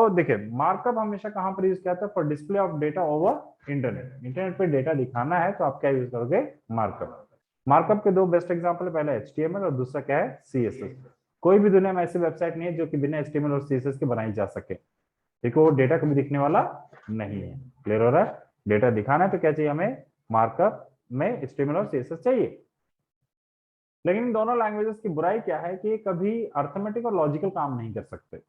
तो देखिए मार्कअप हमेशा कहां पर यूज किया जाता है? For display of data over internet. Internet पे डेटा दिखाना है तो आप क्या यूज करोगे? मार्कअप। मार्कअप के दो बेस्ट एग्जांपल है, पहला HTML और दूसरा क्या है? CSS। कोई भी दुनिया में ऐसी वेबसाइट नहीं है जो कि बिना HTML और CSS के बनाई जा सके, क्योंकि वो डेटा कभी दिखने वाला नहीं है। क्लियर हो रहा है? डेटा दिखाना है तो क्या चाहिए हमें? मार्कअप में HTML और CSS चाहिए। लेकिन इन दोनों लैंग्वेजेस की बुराई क्या है कि कभी अर्थमेटिक और लॉजिकल काम नहीं कर सकते।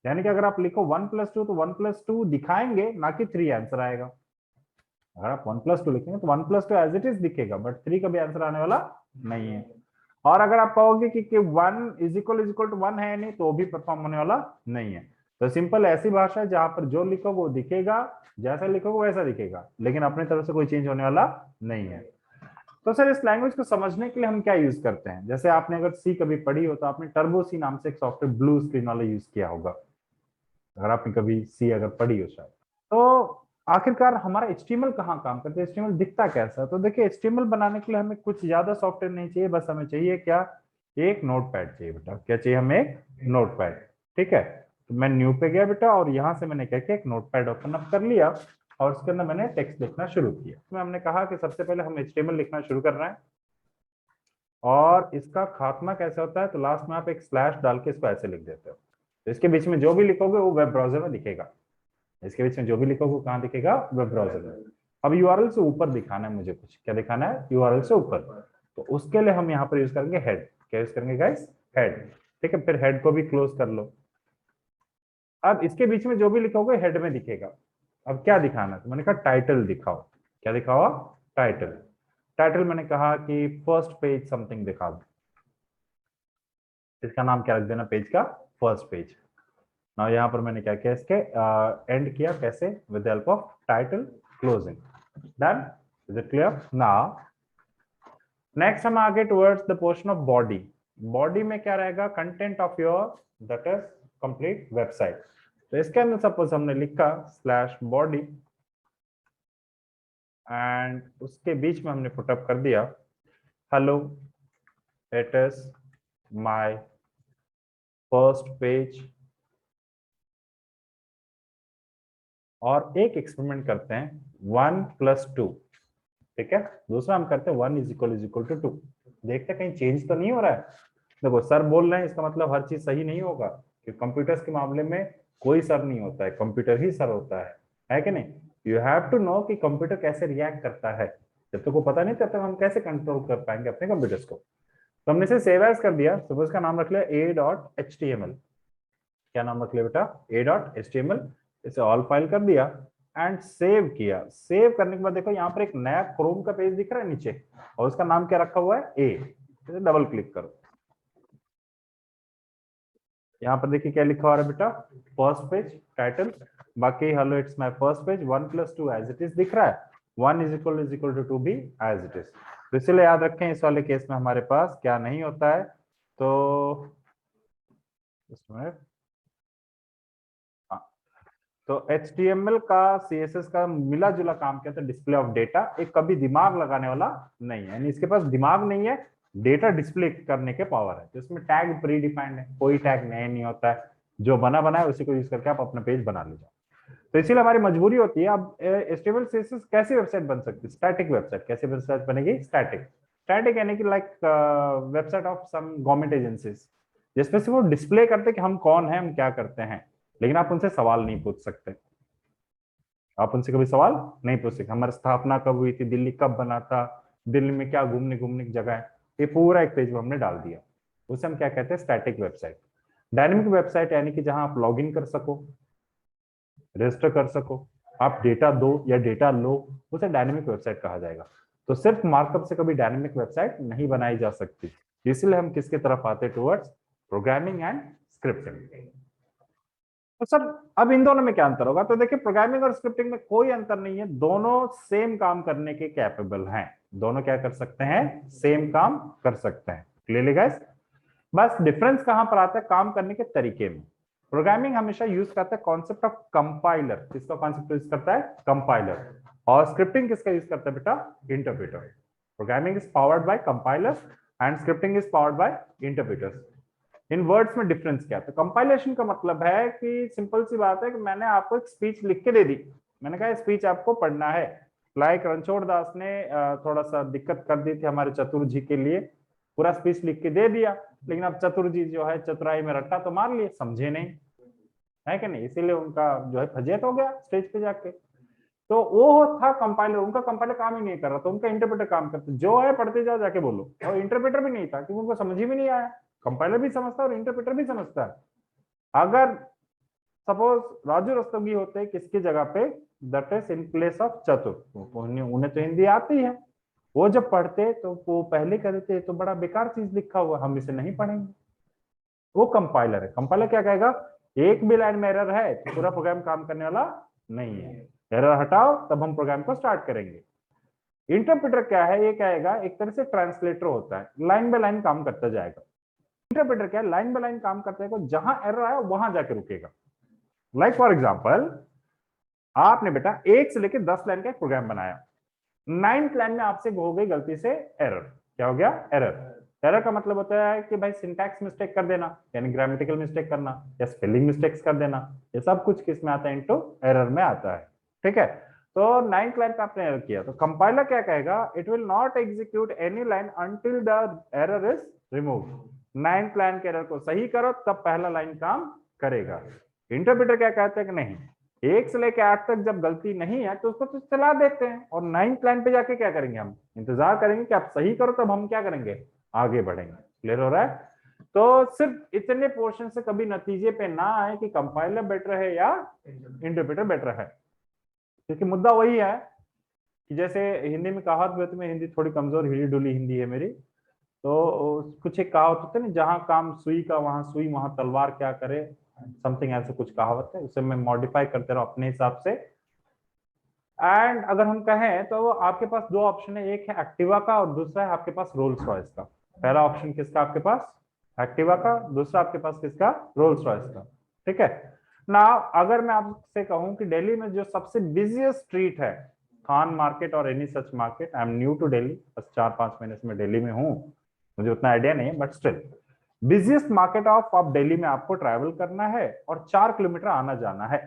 यानी कि अगर आप लिखो 1+2 तो 1+2 दिखाएंगे, ना कि 3 आंसर आएगा। अगर आप 1+2 लिखेंगे तो 1+2 एज इट इज दिखेगा, बट 3 कभी आंसर आने वाला नहीं है। और अगर आप कहोगे कि 1 = 1 है नहीं, तो भी परफॉर्म होने वाला नहीं है। तो सिंपल ऐसी भाषा है जहां पर जो लिखो वो दिखेगा, जैसा लिखोगे वैसा दिखेगा, लेकिन अपनी तरफ से कोई चेंज होने वाला नहीं है। तो सर इस लैंग्वेज को समझने के लिए हम क्या यूज करते हैं? जैसे आपने अगर सी कभी पढ़ी हो तो आपने टर्बो सी नाम से एक सॉफ्टवेयर ब्लू स्क्रीन वाला यूज किया होगा, अगर आपने कभी सी अगर पढ़ी हो शायद। तो आखिरकार हमारा HTML कहाँ काम करता है? HTML दिखता कैसा? तो देखिए HTML बनाने के लिए हमें कुछ ज्यादा सॉफ्टवेयर नहीं चाहिए, बस हमें चाहिए क्या? एक नोटपैड चाहिए बेटा। क्या चाहिए हमें? एक नोटपैड। ठीक है, तो मैं न्यू पे गया बेटा और यहां से मैंने क्या किया? एक नोटपैड ओपन अप कर लिया और उसके अंदर मैंने टेक्स्ट लिखना शुरू किया। इसमें हमने कहा कि सबसे पहले हम HTML लिखना शुरू कर रहे हैं, और इसका खात्मा कैसे होता है? तो लास्ट में आप एक स्लैश डाल के इसको ऐसे लिख देते हो, तो इसके बीच में जो भी लिखोगे वो वेब ब्राउजर में दिखेगा। इसके बीच में जो भी लिखोगे वो कहाँ दिखेगा? वेब ब्राउजर में। अब यूआरएल से ऊपर दिखाना है मुझे, कुछ क्या दिखाना है? यूआरएल से ऊपर। तो उसके लिए हम यहाँ पर यूज करेंगे हेड। क्या यूज करेंगे गाइस? हेड। ठीक है, फिर हेड को भी क्लोज कर लो। अब इसके बीच में जो भी लिखोगे हेड में दिखेगा। अब क्या दिखाना है? तो मैंने कहा टाइटल दिखाओ। क्या दिखाओ? टाइटल। टाइटल मैंने कहा कि फर्स्ट पेज समथिंग दिखा दो। इसका नाम क्या रख देना? पेज का फर्स्ट पेज। नाउ यहाँ पर मैंने क्या किया? इसके एंड किया कैसे? With the help of title closing. Done? Is it clear? Now next हम आगे towards the portion of body. Body में क्या रहेगा? Content of your that is complete website. तो इसके अंदर सपोज हमने लिखा स्लैश बॉडी, एंड उसके बीच में हमने पुटअप कर दिया hello it is my first page. और एक एक्सपेरिमेंट करते हैं 1+2। ठीक है, दूसरा हम करते हैं 1 = 2। देखते हैं कहीं चेंज तो नहीं हो रहा है। देखो सर बोल रहे हैं, इसका मतलब हर चीज सही नहीं होगा, क्योंकि कंप्यूटर्स के मामले में कोई सर नहीं होता है, कंप्यूटर ही सर होता है कि नहीं? यू हैव टू नो कि कंप्यूटर कैसे रिएक्ट करता है। जब तक को पता नहीं तब तक हम कैसे कंट्रोल कर पाएंगे अपने कंप्यूटर्स को? तो हमने इसे सेव एज कर दिया। सपोज का नाम रख लिया a.html। क्या नाम रख लिया बेटा? a.html। इसे ऑल फाइल कर दिया एंड सेव किया। सेव करने के बाद देखो यहाँ पर एक नया क्रोम का पेज दिख रहा है नीचे, और उसका नाम क्या रखा हुआ है? ए। इसे डबल क्लिक करो। यहाँ पर देखिए क्या लिखा हुआ है बेटा? First page title. बाकी hello it's my first page 1+2 as it is दिख रहा है। 1 = 2 भी एज इट इज। तो इसलिए याद रखें इस वाले केस में हमारे पास क्या नहीं होता है। तो इसमें हाँ, तो HTML का CSS का मिला जुला काम कहते हैं डिस्प्ले ऑफ डेटा। एक कभी दिमाग लगाने वाला नहीं है, यानी इसके पास दिमाग नहीं है, डेटा डिस्प्ले करने के पावर है। तो इसमें टैग प्री डिफाइंड है, कोई टैग नहीं होता है, जो बना बना है उसी को यूज करके आप अपना पेज बना लीजिए। तो इसीलिए हमारी मजबूरी होती है। अब HTML CSS कैसी वेबसाइट बन सकती है? Static website. कैसी वेबसाइट बनेगी? स्टैटिक। स्टैटिक यानी कि like website of some government agencies, जिसमें से वो डिस्प्ले करते कि हम कौन है, हम क्या करते हैं, लेकिन आप उनसे सवाल नहीं पूछ सकते। आप उनसे कभी सवाल नहीं पूछ सकते। हमारी स्थापना कब हुई थी, दिल्ली कब बना था, दिल्ली में क्या घूमने घूमने की जगह है, ये पूरा एक पेज में हमने डाल दिया। उसे हम क्या कहते हैं? Static website. डायनेमिक वेबसाइट यानी कि जहां आप लॉग इन कर सको, रजिस्टर कर सको, आप डेटा दो या डेटा लो, उसे डायनेमिक वेबसाइट कहा जाएगा। तो सिर्फ मार्कअप से कभी डायनेमिक वेबसाइट नहीं बनाई जा सकती। इसलिए हम किसके तरफ आते? Towards programming and scripting. तो सर अब इन दोनों में क्या अंतर होगा? तो देखिए प्रोग्रामिंग और स्क्रिप्टिंग में कोई अंतर नहीं है, दोनों सेम काम करने के कैपेबल हैं। दोनों क्या कर सकते हैं? सेम काम कर सकते हैं। Clearly guys? बस डिफरेंस कहां पर आता है? काम करने के तरीके में। प्रोग्रामिंग हमेशा यूज करता है कॉन्सेप्ट ऑफ कंपाइलर। किसका कॉन्सेप्ट यूज करता है? कंपाइलर। और स्क्रिप्टिंग किसका यूज करता है बेटा? Interpreter. Programming is powered by compilers and scripting is powered by interpreters. In words में डिफरेंस क्या है? तो कंपाइलेशन का मतलब है कि सिंपल सी बात है कि मैंने आपको एक स्पीच लिख के दे दी, मैंने कहा स्पीच आपको पढ़ना है। लाइक रणछोड़ दास ने थोड़ा सा दिक्कत कर दी थी हमारे चतुर जी के लिए, पूरा स्पीच लिख के दे दिया, लेकिन अब चतुर जी जो है चतुराई में रट्टा तो मार लिए, समझे नहीं, है कि नहीं, इसीलिए उनका जो है फजियत हो गया स्टेज पे जाके। तो वो था कंपाइलर, उनका कंपाइलर काम ही नहीं कर रहा था, उनका इंटरप्रेटर काम करता, जो है पढ़ते जाओ जाके बोलो, और इंटरप्रेटर भी नहीं था क्योंकि उनको समझ ही में नहीं आया। कंपाइलर भी समझता है और इंटरप्रेटर भी समझता है। अगर सपोज राजू रस्तोगी होते किसकी जगह पे, that is in place of चतुर, उन्हें तो हिंदी आती है, वो जब पढ़ते तो वो पहले कहते तो बड़ा बेकार चीज लिखा हुआ, हम इसे नहीं पढ़ेंगे। वो कंपाइलर है। कंपाइलर क्या कहेगा, एक भी लाइन में एरर है तो पूरा प्रोग्राम काम करने वाला नहीं है, एरर हटाओ तब हम प्रोग्राम को स्टार्ट करेंगे। इंटरप्रेटर क्या है, ये कहेगा एक तरह से ट्रांसलेटर होता है, लाइन बाय लाइन काम करता जाएगा। इंटरप्रेटर क्या है, लाइन बाय लाइन काम करता है, जहां एरर आया वहां जाके रुकेगा। लाइक फॉर एग्जाम्पल, आपने बेटा 1 से लेकर 10 लाइन का एक प्रोग्राम बनाया, 9th लाइन में आपसे हो गई गलती से एरर। क्या हो गया, एरर। एरर का मतलब होता है कि भाई सिंटैक्स मिस्टेक कर देना, यानी ग्रामेटिकल मिस्टेक करना, या स्पेलिंग मिस्टेक्स कर देना, ये सब कुछ किस में आता है, इनटू एरर में आता है। ठीक है, तो 9th लाइन पे आपने एरर किया तो कंपाइलर क्या कहेगा, it will not execute any line until the error is removed. 9th line के एरर को सही करो तब पहला लाइन काम करेगा। इंटरप्रेटर क्या कहता है कि नहीं, 1 से लेकर 8 तक जब गलती नहीं है तो उसको तो चला देते हैं, और 9th लाइन पे जाके क्या करेंगे, हम इंतजार करेंगे कि आप सही करो तब हम क्या करेंगे, आगे बढ़ेंगे। क्लियर हो रहा है? तो सिर्फ इतने पोर्शन से कभी नतीजे पे ना आए कि कंपाइलर बेटर है या इंटरप्रेटर बेटर है, क्योंकि मुद्दा वही है कि जैसे हिंदी में कहावत भी होती है, हिंदी थोड़ी कमजोर हिली डुली हिंदी है मेरी, तो कुछ एक कहावत होती है ना, जहां काम सुई का वहां सुई वहां तलवार क्या करे, समथिंग ऐसे कुछ कहावत है, उसे मैं मॉडिफाई करते रहो अपने हिसाब से। एंड अगर हम कहें तो आपके पास दो ऑप्शन है, एक है एक्टिवा का और दूसरा है आपके पास रोल्स रॉयस का। पहला ऑप्शन किसका आपके पास, एक्टिवा का, दूसरा आपके पास किसका, रोल्स रॉयस का। ठीक है ना, अगर मैं आपसे कहूं कि दिल्ली में जो सबसे बिजिएस्ट स्ट्रीट है, खान मार्केट और any such market, I am new to Delhi, बस 4-5 महीने से मैं दिल्ली में हूँ, मुझे उतना आइडिया नहीं है, but still busiest market of Delhi में आपको ट्रैवल करना है और 4 किलोमीटर आना जाना है,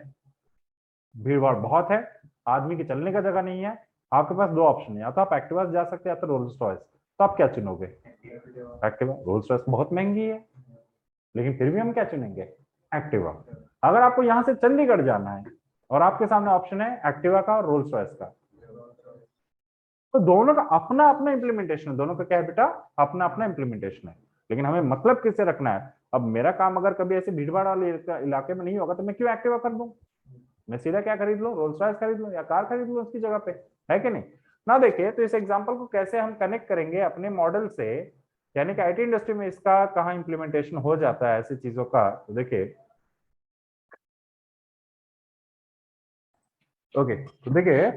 भीड़ भाड़ बहुत है, आदमी के चलने का जगह नहीं है, आपके पास दो ऑप्शन है, या तो आप एक्टिवा से जा सकते हैं या तो रोल्स रॉयस। तो आप क्या चुनोगे, एक्टिवा। रोल्स रॉयस बहुत महंगी है, लेकिन फिर भी हम क्या चुनेंगे, एक्टिवा। अगर आपको यहां से चंडीगढ़ जाना है और आपके सामने ऑप्शन है एक्टिवा का और रोल्स रॉयस का, तो दोनों का अपना अपना इंप्लीमेंटेशन है, दोनों का क्या है बेटा, अपना अपना इंप्लीमेंटेशन है, लेकिन हमें मतलब किससे रखना है। अब मेरा काम अगर कभी ऐसे भीड़ भाड़ वाले इलाके में नहीं होगा तो मैं क्यों एक्टिवा कर दूं, मैं सीधा क्या खरीद लूं, रोल्स रॉयस खरीद लूं या कार खरीद लूं उसकी जगह पे, है कि नहीं। ना देखिए, तो इस एग्जांपल को कैसे हम कनेक्ट करेंगे अपने मॉडल से, यानी कि आईटी इंडस्ट्री में इसका कहाँ इंप्लीमेंटेशन हो जाता है ऐसी चीजों का, तो देखिए ओके, तो देखिए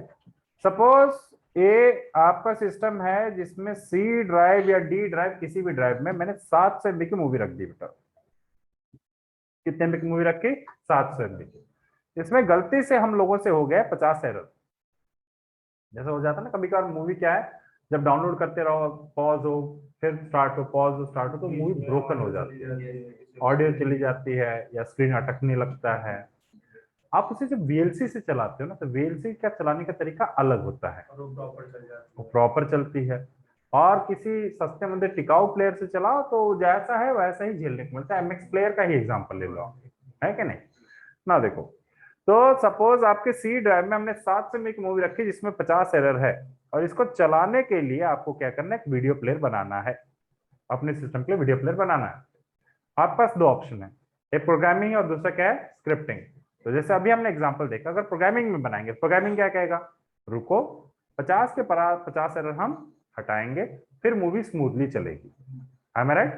सपोज ये आपका सिस्टम है जिसमें सी ड्राइव या डी ड्राइव, किसी भी ड्राइव में मैंने 700 MB की मूवी रख दी बेटा, कितने MB की मूवी रखी, 700 MB। इसमें गलती से हम लोगों से हो गया 50 एरर, जैसे हो जाता है ना कभी कभार, मूवी क्या है, जब डाउनलोड करते रहो पॉज हो फिर स्टार्ट हो, पॉज हो स्टार्ट हो, तो मूवी ब्रोकन हो जाती है, ऑडियो चली जाती है या स्क्रीन अटकने लगता है। आप उसे जब वीएलसी से चलाते हो ना, तो वीएलसी का चलाने का तरीका अलग होता है, वो प्रॉपर चलती है, और किसी सस्ते मंदे टिकाऊ प्लेयर से चलाओ तो जैसा है वैसा ही झेलने को मिलता है। एमएक्स प्लेयर का ही एग्जांपल ले लो आप, है कि नहीं। ना देखो, तो सपोज आपके सी ड्राइव में हमने 700 MB की मूवी रखी जिसमें 50 एरर है, और इसको चलाने के लिए आपको क्या करना है, एक वीडियो प्लेयर बनाना है, अपने सिस्टम के लिए वीडियो प्लेयर बनाना है। आपके पास दो ऑप्शन है, एक प्रोग्रामिंग और दूसरा क्या है, स्क्रिप्टिंग। तो जैसे अभी हमने एग्जांपल देखा, अगर प्रोग्रामिंग में बनाएंगे, प्रोग्रामिंग क्या कहेगा, रुको 50 के 50 एरर हम हटाएंगे, फिर मूवी स्मूथली चलेगी। am I right?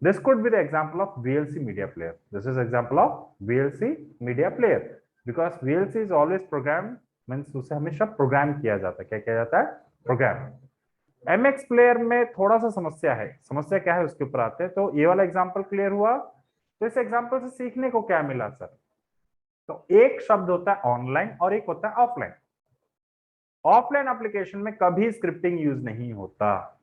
This could be the example of VLC media player. This is example of VLC media player because VLC is always programmed, means उसे हमेशा प्रोग्राम किया जाता है। क्या किया जाता है, प्रोग्राम। MX प्लेयर में थोड़ा सा समस्या है, समस्या क्या है उसके ऊपर आते हैं। तो ये वाला एग्जांपल क्लियर हुआ। तो इस एग्जांपल से सीखने को क्या मिला सर, तो एक शब्द होता है ऑनलाइन और एक होता है ऑफलाइन। ऑफलाइन एप्लीकेशन में कभी स्क्रिप्टिंग यूज नहीं होता,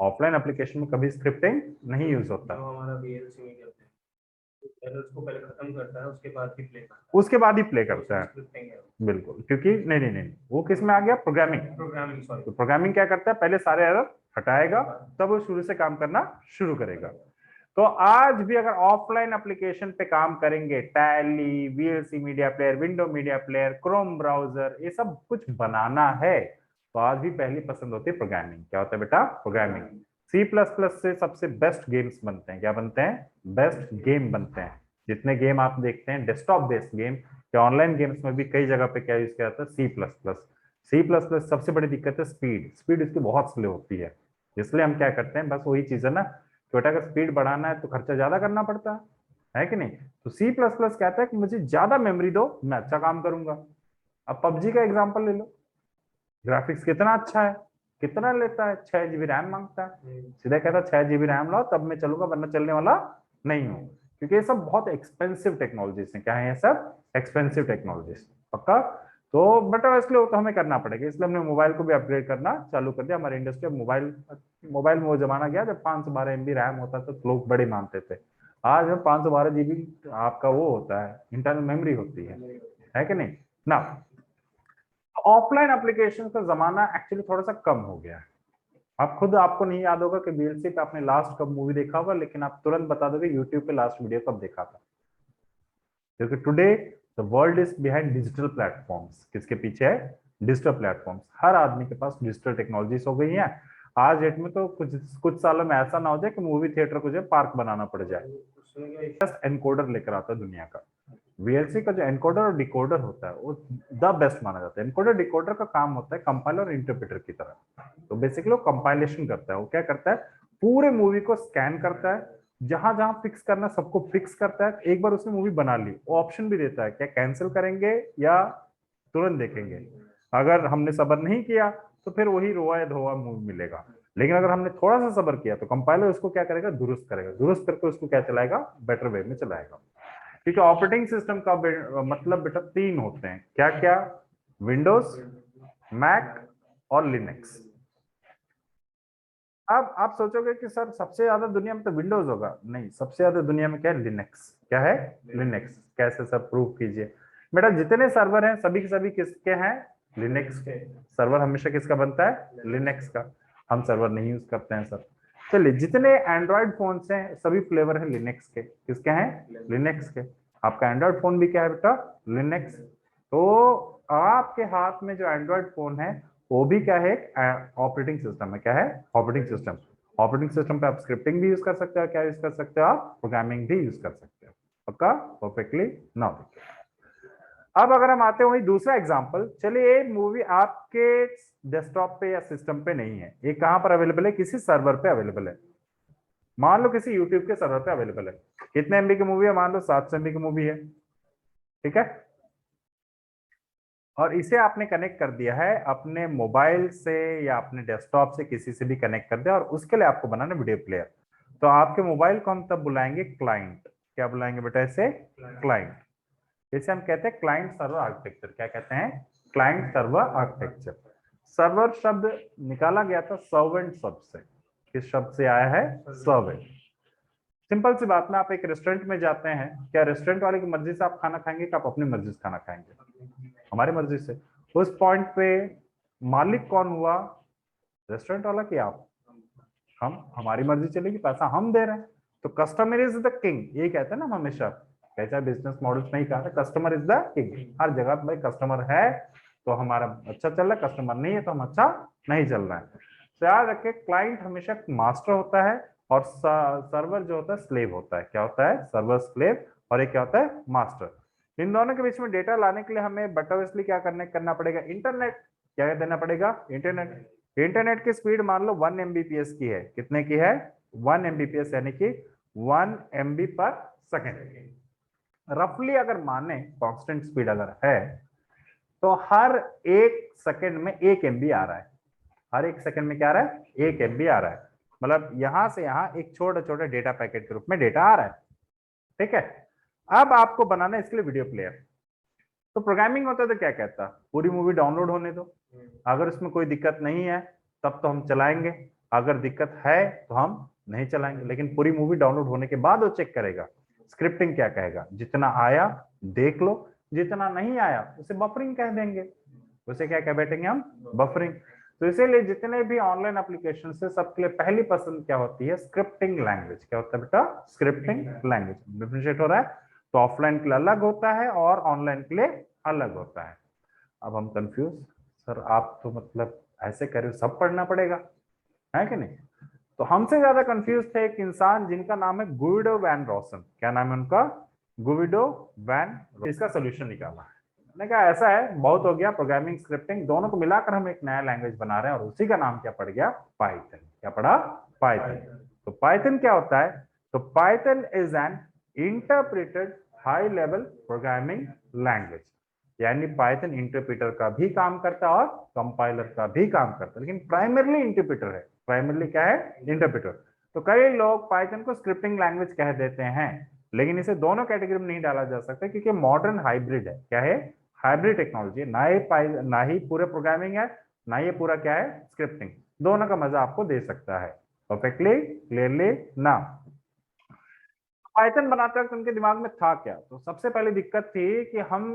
ऑफलाइन एप्लीकेशन में कभी स्क्रिप्टिंग नहीं यूज होता। जो हमारा VLC में करते हैं, तो पहले उसको पहले खत्म करता है, उसके बाद ही प्ले करता है, उसके बाद ही प्ले करता है। स्क्रिप्टिंग है। बिल्कुल, क्योंकि नहीं नहीं नहीं, वो किस में आ गया, प्रोग्रामिंग। Programming, sorry. तो प्रोग्रामिंग क्या करता है, पहले सारे एरर हटाएगा, तब वो शुरू से काम करना शुरू करेगा। तो आज भी अगर ऑफलाइन एप्लीकेशन पे काम करेंगे, tally, VLC media player, window media player, Chrome browser, ये सब कुछ बनाना है, तो आज भी पहली पसंद होती है प्रोग्रामिंग। क्या होता है बेटा, प्रोग्रामिंग। C++ से सबसे बेस्ट गेम्स बनते हैं। क्या बनते हैं, बेस्ट गेम बनते हैं। जितने गेम आप देखते हैं डेस्कटॉप बेस्ड गेम या ऑनलाइन गेम्स में भी कई जगह पे क्या यूज किया जाता है, C++। सबसे बड़ी दिक्कत है स्पीड, स्पीड इसकी बहुत स्लो होती है। इसलिए हम क्या करते हैं, बस वही चीज है ना, बेटा अगर स्पीड बढ़ाना है तो खर्चा ज्यादा करना पड़ता है कि नहीं। तो C++ कहता है कि मुझे ज्यादा मेमोरी दो, मैं अच्छा काम करूंगा। अब पबजी का एग्जांपल ले लो, ग्राफिक्स कितना अच्छा है, कितना लेता है, 6 GB रैम मांगता है। सीधा कहता है 6 GB रैम लाओ तब मैं चलूंगा, वरना चलने वाला नहीं हूं। क्योंकि ये सब बहुत एक्सपेंसिव टेक्नोलॉजीज है। क्या है ये सब, एक्सपेंसिव टेक्नोलॉजीज। पक्का। तो बट इसलिए वो तो हमें करना पड़ेगा, इसलिए हमने मोबाइल को भी अपग्रेड करना चालू कर दिया। हमारी इंडस्ट्री अब मोबाइल मोबाइल में वो जमाना गया जब 512 MB रैम होता था तो लोग बड़े मानते थे। आज में 512 GB आपका वो होता है, इंटरनल मेमोरी होती है कि नहीं ना। ऑफलाइन एप्लीकेशन का जमाना एक्चुअली थोड़ा सा कम हो गया है। आप खुद, आपको नहीं याद होगा कि VLC पे आपने लास्ट कब मूवी देखा होगा, लेकिन आप तुरंत बता दोगे यूट्यूब पे लास्ट वीडियो कब देखा था। क्योंकि today the world is behind digital platforms. किसके पीछे है, डिजिटल प्लेटफॉर्म्स। हर आदमी के पास डिजिटल टेक्नोलॉजीज हो गई हैं। आज डेट में तो कुछ कुछ सालों में ऐसा ना हो जाए कि मूवी थिएटर को जो पार्क बनाना पड़ जाए। जस्ट एनकोडर लेकर आता है दुनिया का। VLC का जो एनकोडर और डिकोडर होता है वो द बेस्ट माना जाता है। एनकोडर डिकोडर का काम होता है कंपाइलर और इंटरप्रेटर की तरह। तो बेसिकली वो कंपाइलेशन करता है। वो क्या करता है, पूरे मूवी को स्कैन करता है, जहां जहां फिक्स करना सबको फिक्स करता है। एक बार उसने मूवी बना ली, वो ऑप्शन भी देता है क्या कैंसिल करेंगे या तुरंत देखेंगे। अगर हमने सब्र नहीं किया तो फिर वही रोआ धोआ मूवी मिलेगा। लेकिन अगर हमने थोड़ा सा सब्र किया तो कंपाइलर उसको क्या करेगा, दुरुस्त करेगा, दुरुस्त करके उसको क्या चलाएगा, बेटर वे में चलाएगा। क्योंकि ऑपरेटिंग सिस्टम का मतलब बेटा 3 होते हैं। क्या क्या, विंडोज, मैक और लिनक्स। अब आप सोचोगे कि सर सबसे ज्यादा दुनिया में तो विंडोज होगा, नहीं, सबसे ज्यादा दुनिया में क्या है, लिनक्स। क्या है, लिनक्स। कैसे सर, प्रूफ कीजिए। बेटा जितने सर्वर हैं सभी के सभी किसके हैं, लिनक्स के। सर्वर हमेशा किसका बनता है, लिनक्स का। हम सर्वर नहीं यूज करते हैं सर। चलिए, जितने एंड्रॉयड फोन हैं सभी फ्लेवर है लिनक्स के। किसके हैं, लिनक्स के। आपका एंड्रॉयड फोन भी क्या है बेटा, लिनक्स। तो आपके हाथ में जो एंड्रॉयड फोन है वो भी क्या है, ऑपरेटिंग सिस्टम है। क्या है, ऑपरेटिंग सिस्टम। ऑपरेटिंग सिस्टम पे आप स्क्रिप्टिंग भी यूज कर सकते हो, क्या यूज कर सकते हो आप, प्रोग्रामिंग भी यूज कर सकते हो। पक्का, परफेक्टली नाउ। अब अगर हम आते हैं वही दूसरा एग्जांपल, चलिए ये मूवी आपके डेस्कटॉप पे या सिस्टम पे नहीं है, ये कहां पर अवेलेबल है, किसी सर्वर पे अवेलेबल है। मान लो किसी यूट्यूब के सर्वर पे अवेलेबल है। कितने MB की मूवी है, मान लो 700 MB की मूवी है, ठीक है। और इसे आपने कनेक्ट कर दिया है अपने मोबाइल से या अपने डेस्कटॉप से, किसी से भी कनेक्ट कर दिया, और उसके लिए आपको बनाना वीडियो प्लेयर। तो आपके मोबाइल को हम तब बुलाएंगे क्लाइंट। क्या बुलाएंगे बेटा इसे, क्लाइंट। इसे हम कहते हैं क्लाइंट सर्वर आर्किटेक्चर। क्या कहते हैं, क्लाइंट सर्वर आर्किटेक्चर। सर्वर शब्द निकाला गया था सर्वेंट शब्द से। किस शब्द से आया है, सर्वेंट। सिंपल सी बात में, आप एक रेस्टोरेंट में जाते हैं, क्या रेस्टोरेंट वाले की मर्जी से आप खाना खाएंगे कि आप अपनी मर्जी से खाना खाएंगे, हमारी मर्जी से। उस पॉइंट पे मालिक कौन हुआ, रेस्टोरेंट वाला कि आप, हम, हमारी मर्जी चलेगी, पैसा हम दे रहे हैं। तो कस्टमर इज द किंग, यही कहते हैं ना हम हमेशा। कैसा बिजनेस मॉडल्स में ही कहा था, कस्टमर इज द किंग। हर जगह भाई कस्टमर है तो हमारा अच्छा चल रहा है, कस्टमर नहीं है तो हम अच्छा नहीं चल रहा है। तो याद रखिए, क्लाइंट हमेशा मास्टर होता है और सर्वर जो होता है स्लेव होता है। क्या होता है, सर्वर स्लेव, और एक क्या होता है, मास्टर। इन दोनों के बीच में डेटा लाने के लिए हमें बटोवेसली क्या करना पड़ेगा, इंटरनेट। क्या देना पड़ेगा, इंटरनेट। इंटरनेट की स्पीड मान लो 1 MBPS की है। कितने की है, 1 MBPS, यानी कि 1 MB पर सेकेंड। रफली अगर माने कांस्टेंट स्पीड अगर है तो हर 1 सेकंड में 1 MB आ रहा है। हर 1 सेकंड में क्या आ रहा है, 1 MB आ रहा है। मतलब यहां से यहां एक छोटे छोटे डेटा पैकेट के रूप में डेटा आ रहा है, ठीक है। अब आपको बनाना है इसके लिए वीडियो प्लेयर। तो प्रोग्रामिंग होता है तो क्या कहता, पूरी मूवी डाउनलोड होने दो, अगर उसमें कोई दिक्कत नहीं है तब तो हम चलाएंगे। अगर दिक्कत है तो हम नहीं चलाएंगे, लेकिन पूरी मूवी डाउनलोड होने के बाद वो चेक करेगा स्क्रिप्टिंग क्या कहेगा। जितना आया देख लो, जितना नहीं आया उसे बफरिंग कह देंगे, उसे क्या कह बैठेंगे हम, बफरिंग। तो इसीलिए जितने भी ऑनलाइन एप्लीकेशन है सबके लिए पहली पसंद क्या होती है, स्क्रिप्टिंग लैंग्वेज। क्या होता है बेटा, स्क्रिप्टिंग लैंग्वेज। डिफरेंशिएट हो रहा है, तो ऑफलाइन के लिए अलग होता है और ऑनलाइन के लिए अलग होता है। अब हम कंफ्यूज, सर आप तो मतलब ऐसे करें सब पढ़ना पड़ेगा, है कि नहीं। तो हमसे ज्यादा कंफ्यूज थे एक इंसान जिनका नाम है गुइडो वैन रॉसन। क्या नाम है उनका, गुइडो वैन। इसका सोल्यूशन निकाला। मैंने कहा ऐसा है, बहुत हो गया प्रोग्रामिंग स्क्रिप्टिंग दोनों को मिलाकर हम एक नया लैंग्वेज बना रहे हैं, और उसी का नाम क्या पड़ गया, पाइथन। क्या पड़ा, पाइथन। तो पाइथन क्या होता है, तो Python is an interpreted high level programming language. यानी पाइथन इंटरप्रेटर का भी काम करता है और कंपाइलर का भी काम करता है, लेकिन प्राइमरली इंटरप्रेटर है। प्राइमरली क्या है, इंटरप्रेटर। तो कई लोग पाइथन को स्क्रिप्टिंग लैंग्वेज कह देते हैं, लेकिन इसे दोनों कैटेगरी में नहीं डाला जा सकता, क्योंकि मॉडर्न हाइब्रिड है। क्या है, हाइब्रिड टेक्नोलॉजी। ना ही पूरे प्रोग्रामिंग है, ना ये पूरा क्या है, स्क्रिप्टिंग। दोनों का मजा आपको दे सकता है। परफेक्टली क्लियरली ना। पाइथन बनाते वक्त उनके दिमाग में था क्या, तो सबसे पहली दिक्कत थी कि हम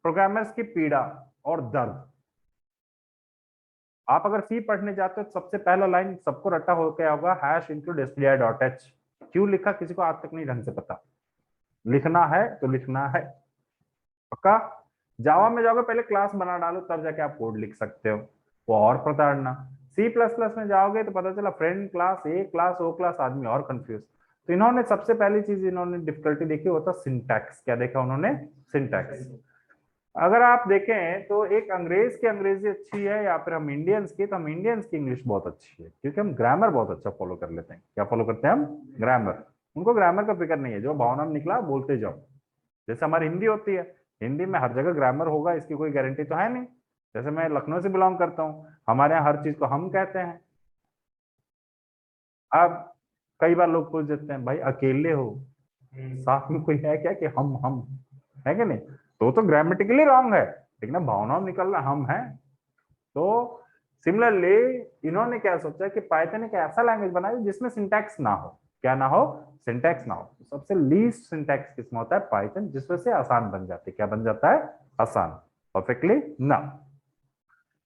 प्रोग्रामर्स की पीड़ा और दर्द। आप अगर सी पढ़ने जाते हो तो सबसे पहला लाइन सबको रटा हो गया होगा, hash include STI dot H. क्यों लिखा किसी को आज तक नहीं ढंग से पता। लिखना है तो लिखना है, पक्का। जावा में जाओगे पहले क्लास बना डालो तब जाके आप कोड लिख सकते हो, वो और प्रताड़ना। सी प्लस प्लस में जाओगे तो पता चला फ्रेंड क्लास, ए क्लास, ओ क्लास, आदमी और कंफ्यूज। तो इन्होंने सबसे पहली चीज इन्होंने डिफिकल्टी देखी वो था सिंटैक्स। क्या देखा उन्होंने, सिंटैक्स। अगर आप देखें तो एक अंग्रेज की अंग्रेजी अच्छी है या फिर हम इंडियंस की, तो हम इंडियंस की इंग्लिश बहुत अच्छी है, क्योंकि हम ग्रामर बहुत अच्छा फॉलो कर लेते हैं। क्या फॉलो करते हैं हम, ग्रामर। उनको ग्रामर का फिक्र नहीं है, जो भावना में निकला बोलते जाओ। जैसे हमारी हिंदी होती है, हिंदी में हर जगह ग्रामर होगा इसकी कोई गारंटी तो है नहीं। जैसे मैं लखनऊ से बिलोंग करता हूँ, हमारे यहाँ हर चीज को हम कहते हैं। अब कई बार लोग पूछ देते हैं भाई अकेले हो, साथ में कोई है क्या कि हम है कि नहीं। तो ग्रामेटिकली रॉन्ग है, लेकिन अब भावनाओं में निकल रहा हम हैं। तो सिमिलरली इन्होंने क्या सोचा कि पाइथन एक ऐसा लैंग्वेज बनाए जिसमें सिंटैक्स ना हो। क्या ना हो, सिंटैक्स ना हो। तो सबसे लीस्ट सिंटैक्स किसमें होता है, पाइथन, जिस वजह से आसान बन जाती है। क्या बन जाता है, आसान। परफेक्टली ना।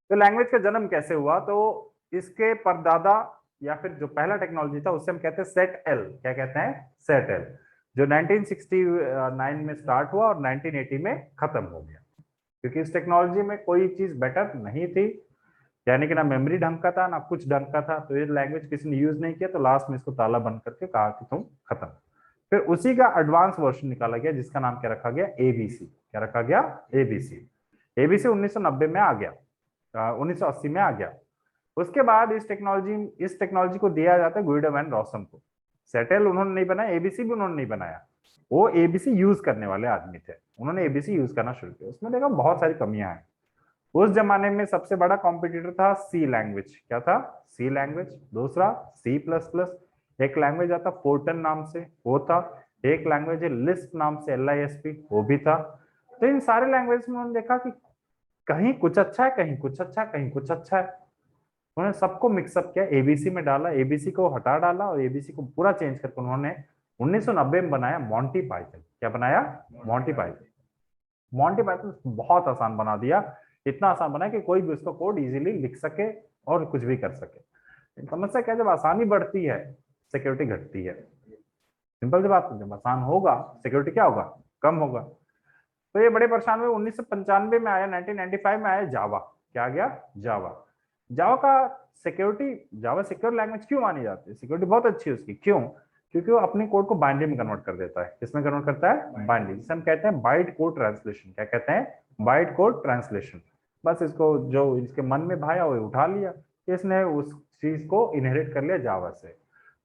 तो लैंग्वेज का जन्म कैसे हुआ, तो इसके परदादा या फिर जो पहला टेक्नोलॉजी था उससे हम कहते हैं सेट एल। क्या कहते हैं, सेट एल, जो 1969 में स्टार्ट हुआ और 1980 में खत्म हो गया। क्योंकि इस टेक्नोलॉजी में कोई चीज बेटर नहीं थी, यानी कि ना मेमोरी ढंग का था ना कुछ ढंग का था, तो ये लैंग्वेज किसी ने यूज नहीं किया, तो लास्ट में इसको ताला बंद करके कहा कि तुम खत्म। फिर उसी का एडवांस वर्जन निकाला गया जिसका नाम क्या रखा गया, एबीसी। क्या रखा गया, एबीसी। एबीसी 1990 में आ गया, 1980 में आ गया। उसके बाद इस टेक्नोलॉजी को दिया जाता है गुइडो वैन रॉसम को। सेटल उन्होंने नहीं बनाया, एबीसी भी उन्होंने नहीं बनाया। वो एबीसी यूज करने वाले आदमी थे, उन्होंने एबीसी यूज करना शुरू किया। उसमें देखा बहुत सारी कमियां हैं। उस जमाने में सबसे बड़ा कॉम्पिटिटर था सी लैंग्वेज। क्या था, सी लैंग्वेज। दूसरा सी प्लस प्लस। एक लैंग्वेज आता फोर्टन नाम से, वो था। एक लैंग्वेज है लिस्प नाम से, LISP, वो भी था। तो इन सारे लैंग्वेज में उन्होंने देखा कि कहीं कुछ अच्छा है, कहीं कुछ अच्छा है, कहीं कुछ अच्छा है। उन्होंने सबको मिक्सअप किया, एबीसी में डाला, एबीसी को हटा डाला और एबीसी को पूरा चेंज करके उन्होंने 1990 में बनाया मॉन्टी पाइथन। क्या बनाया, मॉन्टी पाइथन। मॉन्टी पाइथन बहुत आसान बना दिया, इतना आसान बना कि कोई भी उसका कोड इजीली लिख सके और कुछ भी कर सके। समस्या क्या, जब आसानी बढ़ती है सिक्योरिटी घटती है। सिंपल सी बात है, जब आसान होगा सिक्योरिटी क्या होगा, कम होगा। तो ये बड़े परेशान हुए। 1995 में आया, 1995 में आया जावा। क्या आ गया, जावा। जावा का सिक्योरिटी, जावा सिक्योर लैंग्वेज क्यों मानी जाती है, सिक्योरिटी बहुत अच्छी है उसकी। क्यों, क्योंकि वो अपने कोड को बाइनरी में कन्वर्ट कर देता है। किसमें कन्वर्ट करता है, बाइनरी, जिसे हम कहते हैं बाइट कोड ट्रांसलेशन। क्या कहते हैं, बाइट कोड ट्रांसलेशन। बस इसको जो इसके मन में भाया वो उठा लिया, इसने उस चीज को इनहेरिट कर लिया जावा से।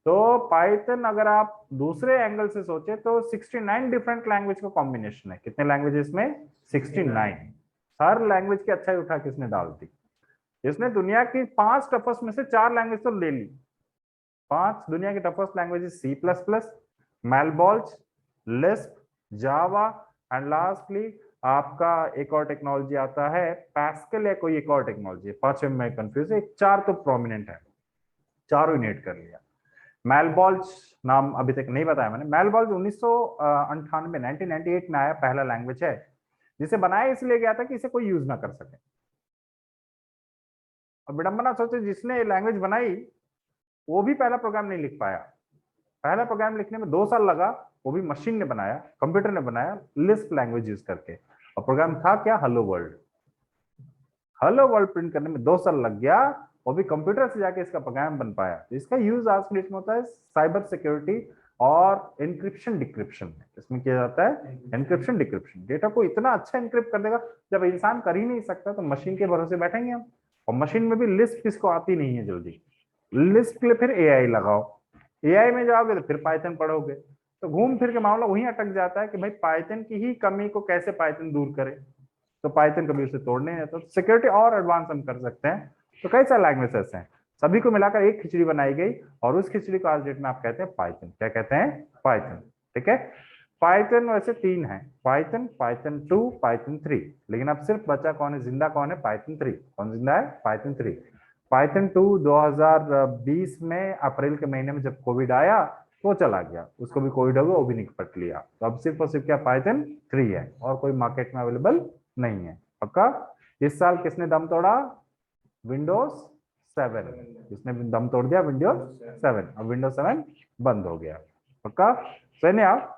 तो पाइथन अगर आप दूसरे एंगल से सोचे तो 69 डिफरेंट लैंग्वेज का कॉम्बिनेशन है। कितने लैंग्वेजेस में, 69। हर लैंग्वेज की अच्छाई उठा किसने डाल दी, इसने दुनिया की 5 टफेस्ट में से 4 लैंग्वेज तो ले ली। 5 दुनिया की toughest languages, C plus plus, Malbolge, Lisp, Java, and lastly आपका एक और टेक्नोलॉजी आता है पैस्कल या कोई एक और टेक्नोलॉजी, 5 में कंफ्यूज है, 4 तो प्रोमिनेंट है। चारों इनेट कर लिया। मैलबॉल्च नाम अभी तक नहीं बताया मैंने। मैलबॉल्च 1998 1998 में आया, पहला लैंग्वेज है जिसे बनाया इसलिए गया था कि इसे कोई यूज ना कर सके। और विडंबना सोचे, जिसने ये लैंग्वेज बनाई वो भी पहला प्रोग्राम नहीं लिख पाया। पहला प्रोग्राम लिखने में 2 साल लगा, वो भी मशीन ने बनाया, कंप्यूटर ने बनाया, लिस्प लैंग्वेज यूज करके। और प्रोग्राम था क्या? Hello world. Hello world print करने में 2 साल लग गया, वो भी कंप्यूटर से जाके इसका प्रोग्राम बन पाया। तो इसका यूज आज के डेट में होता है साइबर सिक्योरिटी और एनक्रिप्शन डिक्रिप्शन में। इसमें किया जाता है एनक्रिप्शन डिक्रिप्शन। डेटा को इतना अच्छा एनक्रिप्ट कर देगा, जब इंसान कर ही नहीं सकता तो मशीन के भरोसे बैठेंगे हम। और मशीन में भी लिस्प किसको आती नहीं है जल्दी, लिस्प के लिए फिर एआई लगाओ, एआई में जाओगे तो फिर पाइथन पढ़ोगे। तो घूम फिर के मामला वहीं अटक जाता है कि भाई पाइथन की ही कमी को कैसे पाइथन दूर करे। तो पाइथन कभी उसे तोड़ने नहीं देता। सिक्योरिटी और एडवांस हम कर सकते हैं। तो कई सारे लैंग्वेज ऐसे हैं, सभी को मिलाकर एक खिचड़ी बनाई गई, और उस खिचड़ी को आज डेट में आप कहते हैं पाइथन। क्या कहते हैं? पाइथन। ठीक है। पाइथन वैसे 3 है, पाइथन, पाइथन 2, पाइथन 3। लेकिन अब सिर्फ बचा कौन है, जिंदा कौन है? पाइथन 3। कौन जिंदा है? पाइथन 3। पाइथन 2 2020 में अप्रैल के महीने में जब कोविड आया तो चला गया, उसको भी कोविड हो गया, वो भी निपट लिया। तो अब सिर्फ और सिर्फ क्या पाइथन 3 है, और कोई मार्केट में अवेलेबल नहीं है। पक्का? इस साल किसने दम तोड़ा? विंडोज 7। किसने दम तोड़ दिया? विंडोज 7। अब विंडोज 7 बंद हो गया। पक्का? सही आप।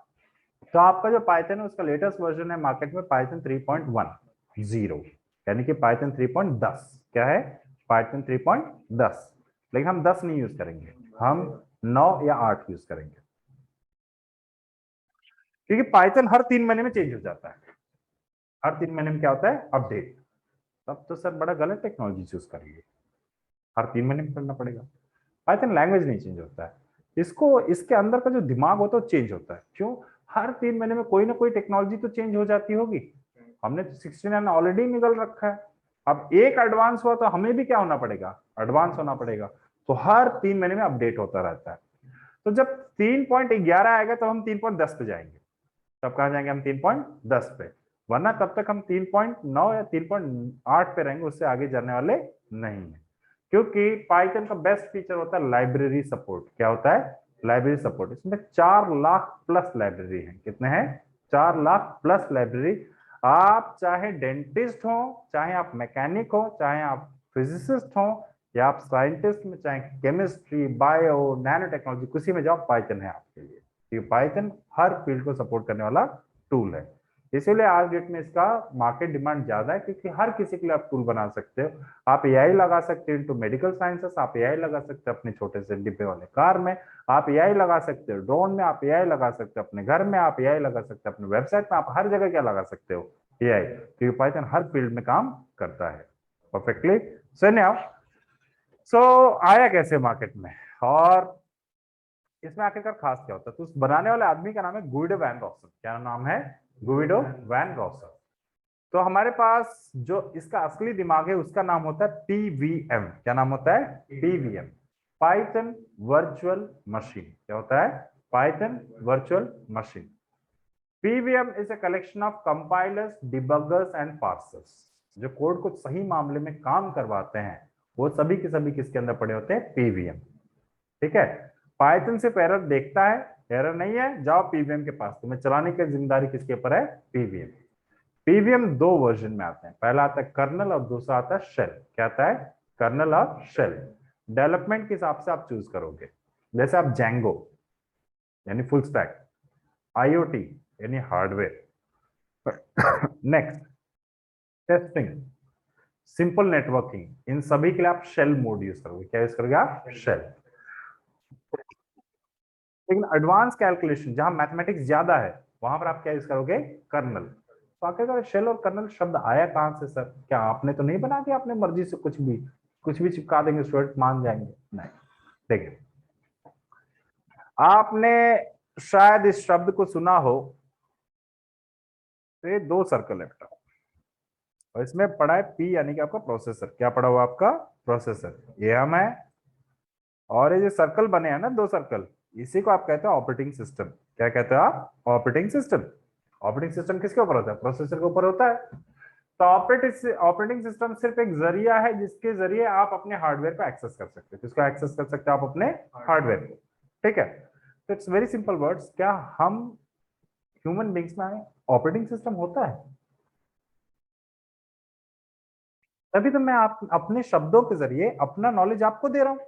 तो आपका जो पाइथन है उसका लेटेस्ट वर्जन है मार्केट में पाइथन 3.10, यानी कि पाइथन 3.10। क्या है? पाइथन 3.10। लेकिन हम 10 नहीं यूज करेंगे, हम 9 या 8 यूज करेंगे, क्योंकि पाइथन हर 3 महीने में चेंज हो जाता है। हर 3 महीने में क्या होता है? अपडेट। तब तो सर बड़ा गलत टेक्नोलॉजी चूज करेंगे, हर 3 महीने में करना पड़ेगा। पाइथन लैंग्वेज नहीं चेंज होता है, इसको इसके अंदर का जो दिमाग होता है वो चेंज होता है। क्यों? हर 3 महीने में कोई ना कोई टेक्नोलॉजी तो चेंज हो जाती होगी। हमने तो 69 ऑलरेडी निकल रखा है, अब एक एडवांस हुआ तो हमें भी क्या होना पड़ेगा? एडवांस होना पड़ेगा। तो हर 3 महीने में अपडेट होता रहता है। तो जब 3.11 आएगा तो हम 3.10 पे जाएंगे। तब कहां जाएंगे? हम 3.10 पे। वरना तब तक हम 3.9 या 3.8 पे रहेंगे, उससे आगे जाने वाले नहीं है। क्योंकि पाइथन का बेस्ट फीचर होता है लाइब्रेरी सपोर्ट। क्या होता है? Library support. इसमें 4 लाख प्लस लाइब्रेरी है। कितने हैं? 4 लाख प्लस लाइब्रेरी। आप चाहे डेंटिस्ट हो, चाहे आप मैकेनिक हो, चाहे आप फिजिसिस्ट हो, या आप साइंटिस्ट में, चाहे केमिस्ट्री, बायो, नैनो टेक्नोलॉजी, किसी में जाओ, पाइथन है आपके लिए। क्योंकि पाइथन हर फील्ड को सपोर्ट करने वाला टूल है। इसीलिए आज डेट में इसका मार्केट डिमांड ज्यादा है, क्योंकि हर किसी के लिए आप टूल बना सकते हो। आप एआई लगा सकते हो इनटू मेडिकल साइंसेस, आप एआई लगा सकते हो अपने छोटे से डिब्बे वाले कार में, आप एआई लगा सकते हो ड्रोन में, आप एआई लगा सकते हो अपने घर में, आप एआई लगा सकते हो अपने वेबसाइट में, आप हर जगह क्या लगा सकते हो? एआई। क्योंकि पाइथन हर फील्ड में काम करता है परफेक्टली। सो आया कैसे मार्केट में, और इसमें आखिरकार खास क्या होता है? तो उस बनाने वाले आदमी का नाम है गुइडो वैन रॉसन। क्या नाम है? Guido van Rossum. तो हमारे पास जो इसका असली दिमाग है उसका नाम होता है पीवीएम। क्या नाम होता है? PVM, Python virtual machine. क्या होता है? Python virtual machine. PVM is a collection of compilers, debuggers and parsers. जो कोड को सही मामले में काम करवाते हैं वो सभी के सभी किसके अंदर पड़े होते हैं? पीवीएम। ठीक है। पाइथन सिर्फ एरर देखता है, एरर नहीं है, जाओ पीवीएम के पास, तुम्हें चलाने की जिम्मेदारी किसके ऊपर है? पीवीएम। पीवीएम 2 वर्जन में आते हैं, पहला आता है कर्नल और दूसरा आता है शेल। क्या आता है? कर्नल और शेल। डेवलपमेंट के हिसाब से आप चूज करोगे, जैसे आप जैंगो यानी फुल स्टैक, आईओटी यानी hardware, next testing, simple networking, इन सभी के लिए आप शेल मोड यूज करोगे। क्या यूज करोगे आप? शेल। लेकिन एडवांस कैलकुलेशन जहां मैथमेटिक्स ज्यादा है वहां पर आप क्या यूज करोगे? कर्नल। तो आखिरकार शेल और कर्नल शब्द आया कहां से सर? क्या आपने तो नहीं बना दिया अपने मर्जी से कुछ भी चिपका देंगे स्टूडेंट मान जाएंगे? नहीं। देखिए, आपने शायद इस शब्द को सुना हो, तो ये 2 सर्कल है बेटा, और इसमें पढ़ा है पी यानी कि आपका प्रोसेसर। क्या पढ़ा हुआ आपका? प्रोसेसर। ये हम है, और ये जो सर्कल बने हैं ना 2 सर्कल, इसी को आप कहते हैं ऑपरेटिंग सिस्टम। क्या कहते हो आप? Operating system. ऑपरेटिंग सिस्टम किसके ऊपर होता है? प्रोसेसर के ऊपर होता है। तो ऑपरेटिंग सिस्टम सिर्फ एक जरिया है जिसके जरिए आप अपने हार्डवेयर को एक्सेस कर सकते हो। किसको एक्सेस कर सकते हो आप? अपने हार्डवेयर को। ठीक है, तो इट्स वेरी सिंपल वर्ड्स। क्या हम ह्यूमन बींग्स में ऑपरेटिंग सिस्टम होता है? तभी तो मैं आप अपने शब्दों के जरिए अपना नॉलेज आपको दे रहा हूं।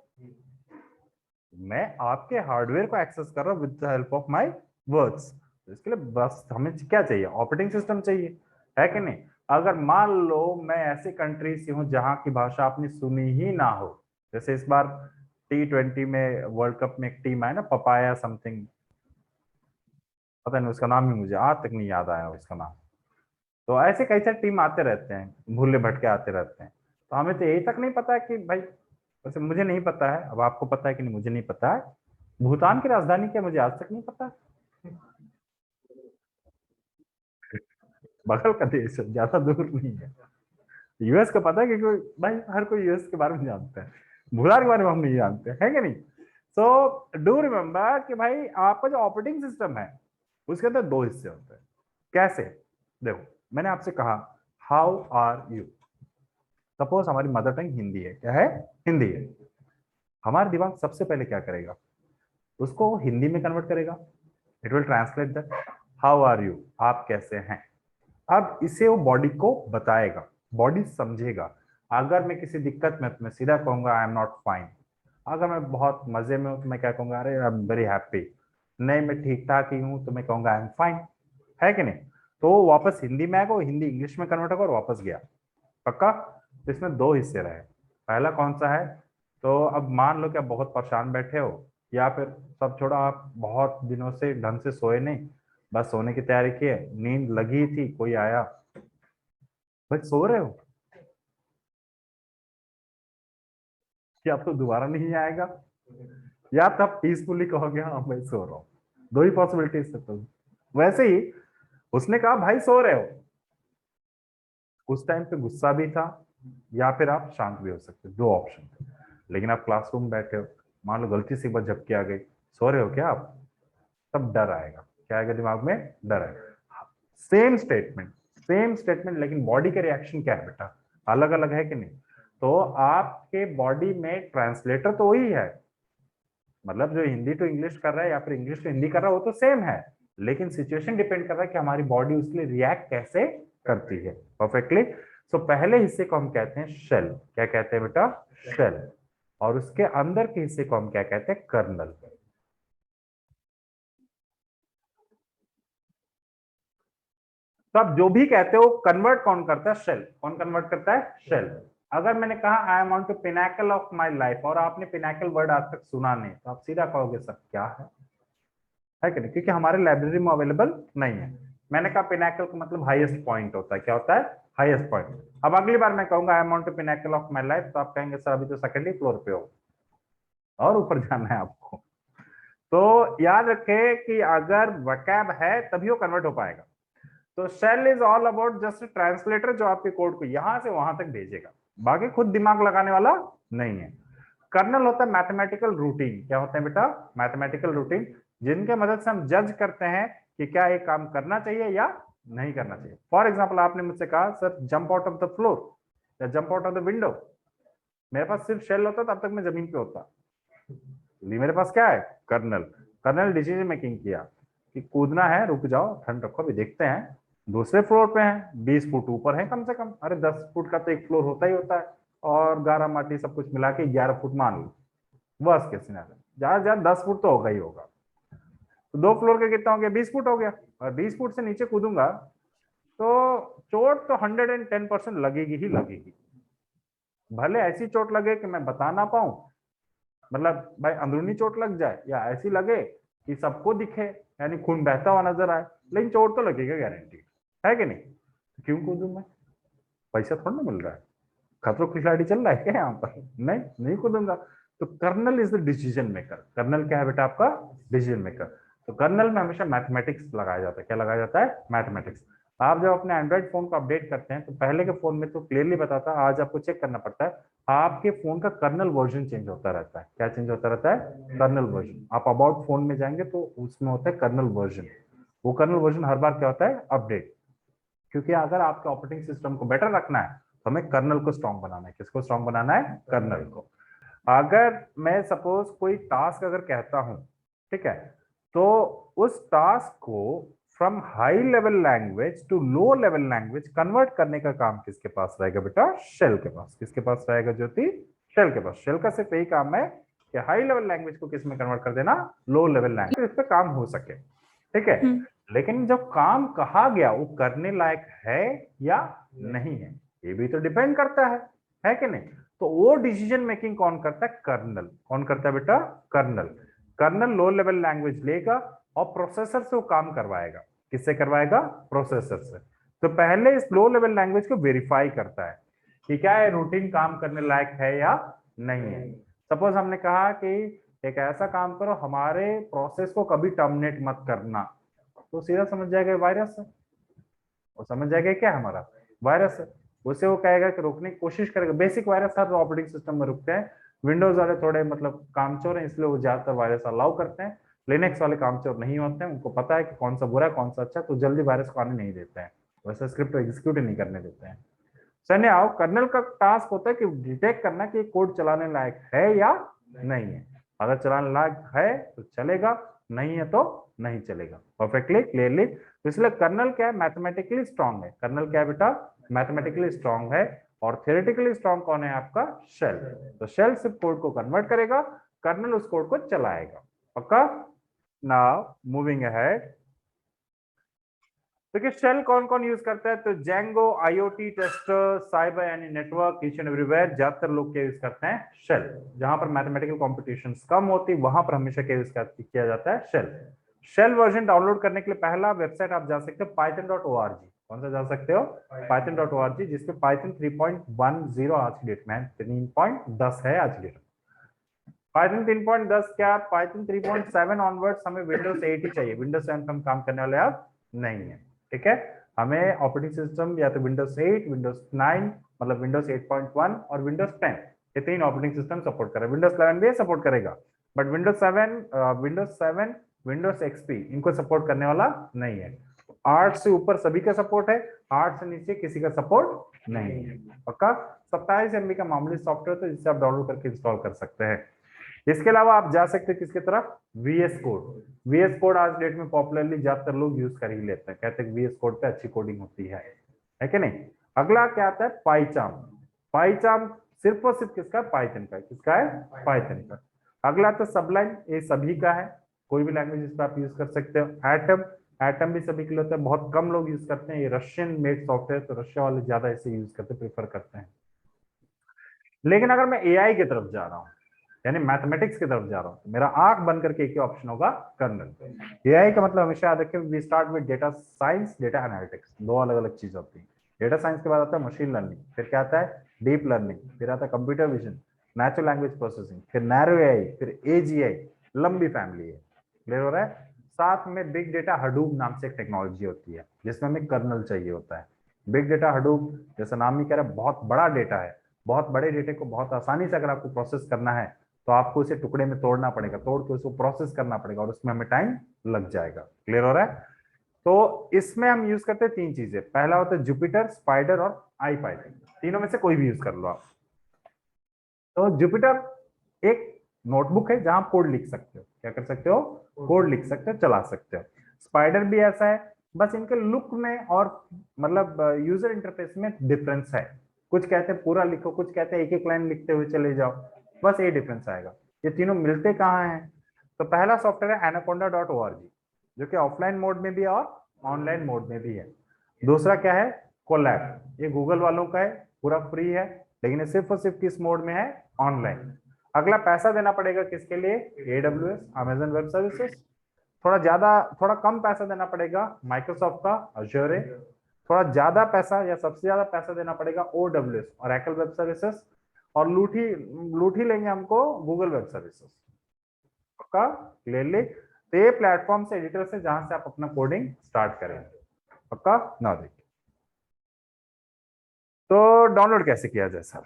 मैं आपके हार्डवेयर को एक्सेस कर रहा हूं with the help of my words. तो इसके लिए बस हमें क्या चाहिए? ऑपरेटिंग सिस्टम चाहिए, है कि नहीं? अगर मान लो मैं ऐसी कंट्री से हूं जहां की भाषा आपने सुनी ही ना हो, जैसे इस बार T20 में वर्ल्ड कप में एक टीम है ना, पपाया समथिंग, पता नहीं उसका नाम ही मुझे आज तक नहीं याद आया उसका नाम। तो ऐसे कई सारे टीम आते रहते हैं, भूले भटके आते रहते हैं। तो हमें तो यही तक नहीं पता है कि भाई, वैसे मुझे नहीं पता है, अब आपको पता है कि नहीं मुझे नहीं पता है, भूटान की राजधानी क्या मुझे आज तक नहीं पता। बगल का देश है, ज्यादा दूर नहीं है। यूएस का पता है क्योंकि भाई हर कोई यूएस के बारे में जानता है, भूटान के बारे में हम नहीं जानते, है कि नहीं? सो डू रिमेम्बर कि भाई आपका जो ऑपरेटिंग सिस्टम है उसके अंदर दो हिस्से होते हैं। कैसे? देखो, मैंने आपसे कहा हाउ आर यू। सपोज हमारी मदर टंग हिंदी है, क्या है? हिंदी है। हमारा दिमाग सबसे पहले क्या करेगा? उसको हिंदी में कन्वर्ट करेगा। It will translate that, how are you, आप कैसे हैं। अब इसे वो बॉडी को बताएगा, बॉडी समझेगा। अगर मैं किसी दिक्कत में, तो मैं सीधा कहूंगा आई एम नॉट फाइन। अगर मैं बहुत मजे में हूं तो मैं क्या कहूंगा? अरे आई एम वेरी हैप्पी। नहीं, मैं ठीक ठाक ही हूं तो मैं कहूंगा आई एम फाइन, है कि नहीं? तो वो वापस हिंदी में आएगा, वो हिंदी इंग्लिश में कन्वर्ट होगा और वापस गया। पक्का? तो इसमें दो हिस्से रहे। पहला कौन सा है? तो अब मान लो कि आप बहुत परेशान बैठे हो, या फिर सब छोड़ो, आप बहुत दिनों से ढंग से सोए नहीं, बस सोने की तैयारी की है, नींद लगी थी, कोई आया, भाई सो रहे हो कि अब तो दोबारा नहीं आएगा, या तब पीसफुली कहोगे हाँ भाई सो रहा हूँ। दो ही पॉसिबिलिटी से। तो वैसे ही उसने कहा भाई सो रहे हो, उस टाइम पे गुस्सा भी था, या फिर आप शांत भी हो सकते, दो ऑप्शन थे। लेकिन आप क्लासरूम बैठे हो, मान लो गलती से एक बार झपकी आ गई, सो रहे हो क्या आप? तब डर आएगा। क्या आएगा दिमाग में? डर आएगा। सेम स्टेटमेंट लेकिन बॉडी के रिएक्शन क्या है बेटा? अलग अलग है कि नहीं? तो आपके बॉडी में ट्रांसलेटर तो वही है, मतलब जो हिंदी टू इंग्लिश कर रहा है या फिर इंग्लिश टू हिंदी कर रहा है वो तो सेम है, लेकिन सिचुएशन डिपेंड कर रहा है कि हमारी बॉडी उसके लिए रिएक्ट कैसे करती है। परफेक्टली। सो पहले हिस्से को हम कहते हैं शेल। क्या कहते हैं बेटा? शेल। और उसके अंदर के हिस्से को हम क्या कहते हैं? कर्नल। तो आप जो भी कहते हो कन्वर्ट कौन करता है? शेल। कौन कन्वर्ट करता है? शेल। अगर मैंने कहा I am on to pinnacle of my life और आपने पिनाकल वर्ड आज तक सुना नहीं, तो आप सीधा कहोगे सर क्या है कि नहीं? क्योंकि हमारे लाइब्रेरी में अवेलेबल नहीं है। मैंने कहा पिनाकल का मतलब हाईएस्ट पॉइंट होता है। क्या होता है? Highest point. अब अगली बार मैं कहूंगा I am on to pinnacle of my life, तो आप कहेंगे सर अभी तो सेकेंड ही फ्लोर पे हो और ऊपर जाना है आपको। तो याद रखें कि अगर वकैब है तभी वो कन्वर्ट हो पाएगा। तो shell is all about just translator जो आपके कोड को यहां से वहां तक भेजेगा, बाकी खुद दिमाग लगाने वाला नहीं है। कर्नल होता है मैथमेटिकल रूटीन। क्या होता है बेटा? मैथमेटिकल रूटीन, जिनके मदद से हम जज करते हैं कि क्या एक काम करना चाहिए या नहीं करना चाहिए। फॉर एग्जाम्पल आपने मुझसे कहा sir jump out of the floor या jump out of the window, मेरे पास सिर्फ शेल होता तब तक मैं जमीन पे होता। मेरे पास क्या है? कर्नल। कर्नल डिसीजन मेकिंग किया कि कूदना है, रुक जाओ, ठंड रखो, अभी देखते हैं, दूसरे फ्लोर पे हैं, 20 फुट ऊपर है कम से कम, अरे 10 फुट का तो एक फ्लोर होता ही होता है, और गारा माटी सब कुछ मिला के 11 फुट मान लो, वर्स्ट केस सिनेरियो, ज्यादा से ज्यादा 10 फुट तो होगा ही होगा। तो दो फ्लोर के कितना हो गया? 20 फुट हो गया। और 20 फुट से नीचे कूदूंगा तो चोट तो 110% लगेगी ही लगेगी। भले ऐसी चोट लगे कि मैं बता ना पाऊं, मतलब भाई अंदरूनी चोट लग जाए, या ऐसी लगे कि सबको दिखे, यानी खून बहता हुआ नजर आए, लेकिन चोट तो लगेगा गारंटी, है कि नहीं? तो क्यों कूदूं मैं? पैसा थोड़ा ना मिल रहा है, खतरों की खिलाड़ी चल रहा है क्या यहाँ पर? नहीं, नहीं कूदूंगा। तो kernel is the decision maker. Kernel क्या है बेटा? आपका डिसीजन मेकर। तो कर्नल में हमेशा मैथमेटिक्स लगाया जाता है। क्या लगाया जाता है? मैथमेटिक्स। आप जब अपने एंड्रॉइड फोन को अपडेट करते हैं तो पहले के फोन में तो क्लियरली बताता है, आज आपको चेक करना पड़ता है, आपके फोन का कर्नल वर्जन चेंज होता रहता है। क्या चेंज होता रहता है? Kernel version. आप अबाउट फोन में जाएंगे तो उसमें होता है कर्नल वर्जन। वो कर्नल वर्जन हर बार क्या होता है? अपडेट। क्योंकि अगर आपके ऑपरेटिंग सिस्टम को बेटर रखना है तो हमें कर्नल को स्ट्रॉन्ग बनाना है। किसको स्ट्रॉन्ग बनाना है? कर्नल को। अगर मैं सपोज कोई टास्क अगर कहता हूं, ठीक है, तो उस टास्क को from high level language to low level language convert करने का काम किसके पास रहेगा बेटा? शेल के पास। किसके पास रहेगा ज्योति? शेल के पास। शेल का सिर्फ यही काम है कि हाई लेवल लैंग्वेज को किस में कन्वर्ट कर देना? लो लेवल लैंग्वेज। इस पे काम हो सके, ठीक है। लेकिन जब काम कहा गया वो करने लायक है या नहीं है, ये भी तो डिपेंड करता है कि नहीं? तो वो डिसीजन मेकिंग कौन करता है? कर्नल। कौन करता है बेटा? Kernel. Kernel low level language लेगा और प्रोसेसर से वो काम करवाएगा। किससे करवाएगा? प्रोसेसर से। तो पहले इस लो लेवल लैंग्वेज को वेरीफाई करता है कि क्या ये रूटीन काम करने लायक है या नहीं है। सपोज हमने कहा कि एक ऐसा काम करो, हमारे प्रोसेस को कभी टर्मिनेट मत करना, तो सीधा समझ जाएगा वायरस है। वो समझ जाएगा क्या हमारा वायरस है। उसे वो कहेगा कि रोकने की कोशिश करेगा। बेसिक वायरस हर ऑपरेटिंग सिस्टम में रुकते हैं। विंडोज वाले थोड़े मतलब कामचोर हैं, इसलिए वो ज्यादातर वायरस अलाउ करते हैं। लिनक्स वाले कामचोर नहीं होते हैं, उनको पता है कि कौन सा बुरा है कौन सा अच्छा, तो जल्दी वायरस को आने नहीं देते हैं। वैसे स्क्रिप्ट एग्जीक्यूट नहीं करने देते हैं। सन्या आओ, कर्नल का टास्क होता है कि डिटेक्ट करना कि कोड चलाने लायक है या नहीं है। अगर चलाने लायक है तो चलेगा, नहीं है तो नहीं चलेगा। Perfectly clearly. तो इसलिए कर्नल क्या है? मैथमेटिकली स्ट्रांग है। कर्नल क्या है बेटा? मैथमेटिकली स्ट्रांग है। और थियोरेटिकली स्ट्रांग कौन है आपका? शेल। तो शेल सिर्फ कोड को कन्वर्ट करेगा, कर्नल उस कोड को चलाएगा। पक्का? Now moving ahead. देखिए शेल कौन कौन यूज करता है? तो जेंगो, आईओटी टेस्टर, साइबर यानी नेटवर्क, ईच एंड एवरीवेयर ज्यादातर लोग क्या यूज करते हैं? शेल। जहां पर मैथमेटिकल कॉम्पिटिशंस कम होती वहां पर हमेशा क्या यूज किया जाता है? शेल। शेल वर्जन डाउनलोड करने के लिए पहला वेबसाइट आप जा सकते हो python.org। कौन सा जा सकते हो? python.org, जिसपे पाइथन 3.10 आज की डेट में है। 3.10 है आज की डेट में। पाइथन 3.10 क्या, पाइथन 3.7 ऑनवर्ड्स हमें विंडोज 8 ही चाहिए। विंडोज 7 पे हम काम करने वाले आप नहीं है, ठीक है। हमें ऑपरेटिंग सिस्टम या तो विंडोज 8, विंडोज 9 मतलब विंडोज 8.1 और विंडोज 10, ये तीन ऑपरेटिंग सिस्टम सपोर्ट कर रहे हैं। विंडोज 11 भी सपोर्ट करेगा, बट विंडोज 7 विंडोज एक्सपी इनको सपोर्ट करने वाला नहीं है। 8 से ऊपर सभी का सपोर्ट है, 8 से नीचे किसी का सपोर्ट नहीं है। पक्का? 27 MB का मामूली सॉफ्टवेयर तो जिसे आप डाउनलोड करके इंस्टॉल कर सकते हैं। इसके अलावा आप जा सकते हैं किसके तरफ? VS code. VS कोड आज डेट में पॉपुलरली ज्यादातर लोग यूज कर ही लेते हैं, कहते हैं VS कोड पे अच्छी कोडिंग होती है कि नहीं। अगला क्या आता है? पाइचार्म। पाइचार्म सिर्फ और सिर्फ किसका? पाइथन का। किसका है? पाइथन का। अगला तो सबलाइन, ये सभी का है, कोई भी लैंग्वेज इस पर आप यूज कर सकते हो। एटम, एटम भी सभी के लिए होता है, बहुत कम लोग यूज करते हैं। ये रशियन मेड सॉफ्टवेयर, तो रशिया वाले ज्यादा इसे यूज करते, प्रेफर करते हैं। लेकिन अगर मैं AI की तरफ जा रहा हूँ, यानी मैथमेटिक्स की तरफ जा रहा हूँ, तो मेरा आंख बंद करके एक ही ऑप्शन होगा, कर्नल। AI का मतलब हमेशा याद रखें, we start with data science, data analytics, दो अलग अलग चीज होती है। डेटा साइंस के बाद आता है मशीन लर्निंग, फिर क्या आता है? डीप लर्निंग, फिर आता है computer vision, natural language processing, फिर नैरो AI, फिर AGI। लंबी फैमिली है। क्लियर हो रहा है? साथ में बिग डेटा हडूप नाम से एक टेक्नोलॉजी होती है जिसमें हमें कर्नल चाहिए होता है। बिग डेटा हडूप, जैसा नाम ही कह रहा है, बहुत बड़ा डेटा है। बहुत बड़े डेटे को बहुत आसानी से अगर आपको प्रोसेस करना है तो आपको इसे टुकड़े में तोड़ना पड़ेगा, तोड़ के उसको प्रोसेस करना पड़ेगा, और उसमें हमें टाइम लग जाएगा। क्लियर हो रहा है? तो इसमें हम यूज करते हैं तीन चीजें। पहला होता है जुपिटर, स्पाइडर और IPython। तीनों में से कोई भी यूज कर लो आप। तो जुपिटर एक नोटबुक है जहां कोड लिख सकते हो। क्या कर सकते हो? कोड लिख सकते हो, चला सकते हो। स्पाइडर भी ऐसा है, बस इनके लुक में और मतलब यूजर इंटरफेस में डिफरेंस है। कुछ कहते हैं पूरा लिखो, कुछ कहते हैं एक एक लाइन लिखते हुए चले जाओ, बस ये डिफरेंस आएगा। ये तीनों मिलते कहाँ हैं? तो पहला सॉफ्टवेयर है anaconda.org, जो कि ऑफलाइन मोड में भी है और ऑनलाइन मोड में भी है। दूसरा क्या है? कोलैब, ये गूगल वालों का है, पूरा फ्री है, लेकिन ये सिर्फ और सिर्फ किस मोड में है? ऑनलाइन। अगला पैसा देना पड़ेगा किसके लिए? AWS, Amazon web services. थोड़ा कम पैसा देना पड़ेगा माइक्रोसॉफ्ट का अज़ूर। थोड़ा ज्यादा पैसा या सबसे ज्यादा पैसा देना पड़ेगा OWS और एकल वेब सर्विसेज। और लूट ही लेंगे हमको गूगल वेब सर्विसेज। पक्का? क्लियरली? तो ये प्लेटफॉर्म से, एडिटर से, जहां से आप अपना कोडिंग स्टार्ट करेंगे। पक्का? ना देखिए, तो डाउनलोड कैसे किया जाए सर?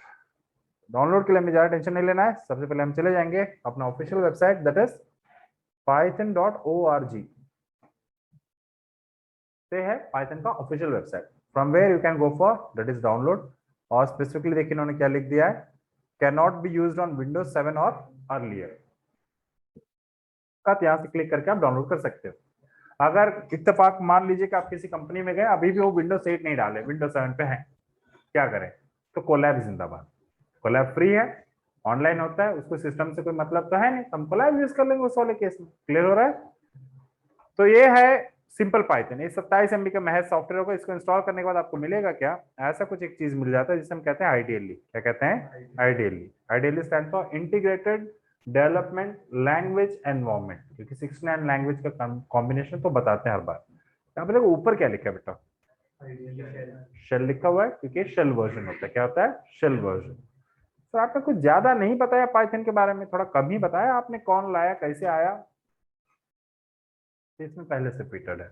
डाउनलोड के लिए हमें ज्यादा टेंशन नहीं लेना है। सबसे पहले हम चले जाएंगे अपना official website, that is python.org। ये है पाइथन का official website. From where you can go for that is download. और स्पेसिफिकली देखिए इन्होंने क्या लिख दिया है, can not be used on Windows 7 और अर्लियर का, यहाँ से क्लिक करके आप डाउनलोड कर सकते हो। अगर इत्तेफाक मान लीजिए कि आप किसी कंपनी में गए, अभी भी वो विंडोज 8 नहीं डाले, विंडोज 7 पे है, क्या करें? तो कोलैब जिंदाबाद। कोलैब फ्री है, ऑनलाइन होता है, उसको सिस्टम से कोई मतलब तो है नहीं, हम कोलैब यूज कर लेंगे उस वाले केस में। क्लियर हो रहा है? तो ये है सिंपल पाइथन। ये 27 MB का महज सॉफ्टवेयर होगा। इसको इंस्टॉल करने के बाद आपको मिलेगा क्या, ऐसा कुछ एक चीज मिल जाता है जिसे हम कहते हैं आईडीएलई। क्या कहते हैं? IDLE. IDLE stand for integrated development language environment, क्योंकि 69 लैंग्वेज का कॉम्बिनेशन तो बताते हैं हर बार। यहाँ पे देखो ऊपर क्या लिखा है बेटा, शेल लिखा हुआ है, क्योंकि शेल वर्जन होता है। क्या होता है? Shell version. तो आपने कुछ ज्यादा नहीं बताया पाइथन के बारे में, थोड़ा कम ही बताया आपने, कौन लाया, कैसे आया, इसमें पहले से पीटेड है।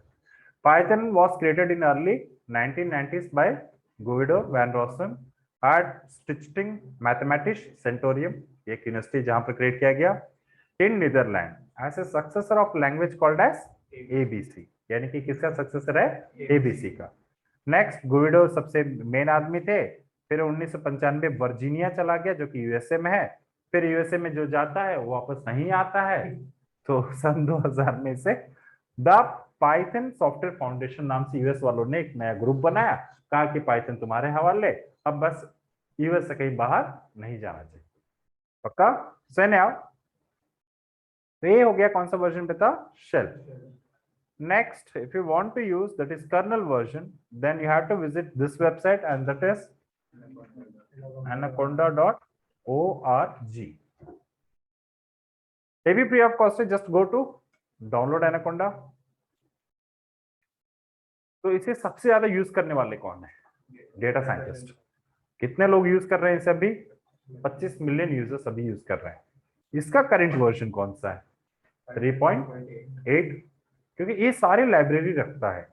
Python was created in early 1990s by Guido van Rossum at Stichting Mathematics Centrum, एक यूनिवर्सिटी जहां पर क्रिएट किया गया, in Netherlands as a successor of language called as ABC. यानी कि किसका सक्सेसर है? एबीसी का। नेक्स्ट, गुइडो सबसे मेन आदमी थे। फिर 1995 वर्जीनिया चला गया, जो कि यूएसए में है। फिर यूएसए में जो जाता है वो वापस नहीं आता है। तो सन 2000 में से द पाइथन सॉफ्टवेयर फाउंडेशन नाम से यूएस वालों ने एक नया ग्रुप बनाया, कहा कि पाइथन तुम्हारे हवाले, अब बस यूएस से कहीं बाहर नहीं जाना चाहिए। पक्का? सुन आओ। तो ये हो गया कौन सा वर्जन बेटा? Shell. Next, if you want to use that is kernel version, then you have to visit this website, and that is anaconda.org. It will be free of cost. Just go to download Anaconda. तो इसे सबसे ज्यादा use करने वाले कौन है? Data scientist. कितने लोग यूज कर रहे हैं इसे अभी? 25 मिलियन यूजर्स अभी यूज कर रहे हैं। इसका करंट वर्जन कौन सा है? 3.8, क्योंकि ये सारी लाइब्रेरी रखता है।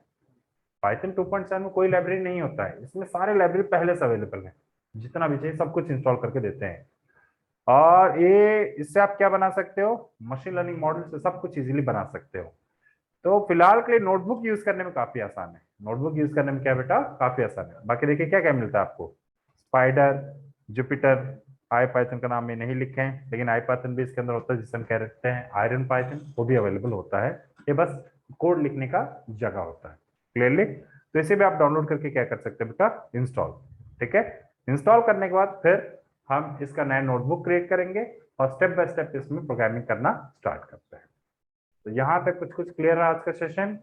पाइथन 2.7 में कोई लाइब्रेरी नहीं होता है, इसमें सारे लाइब्रेरी पहले से अवेलेबल है, जितना भी चाहिए सब कुछ इंस्टॉल करके देते हैं। और ये इससे आप क्या बना सकते हो? मशीन लर्निंग मॉडल से सब कुछ इजीली बना सकते हो। तो फिलहाल के लिए नोटबुक यूज करने में काफी आसान है। नोटबुक यूज करने में क्या बेटा? काफी आसान है। बाकी देखिए क्या क्या मिलता है आपको, स्पाइडर, जुपिटर, आई पाइथन का नाम ये नहीं लिखे हैं, लेकिन आई पाइथन भी इसके अंदर होता है, जिसे हम कहते हैं आयरन पाइथन, वो भी अवेलेबल होता है। ये बस कोड लिखने का जगह होता है। क्लियरली? तो इसे भी आप डाउनलोड करके क्या कर सकते हैं बेटा? इंस्टॉल। ठीक है? इंस्टॉल करने के बाद फिर हम इसका नया नोटबुक क्रिएट करेंगे और स्टेप बाय स्टेप इसमें प्रोग्रामिंग करना स्टार्ट करते हैं। तो यहाँ तक कुछ क्लियर है आज का सेशन।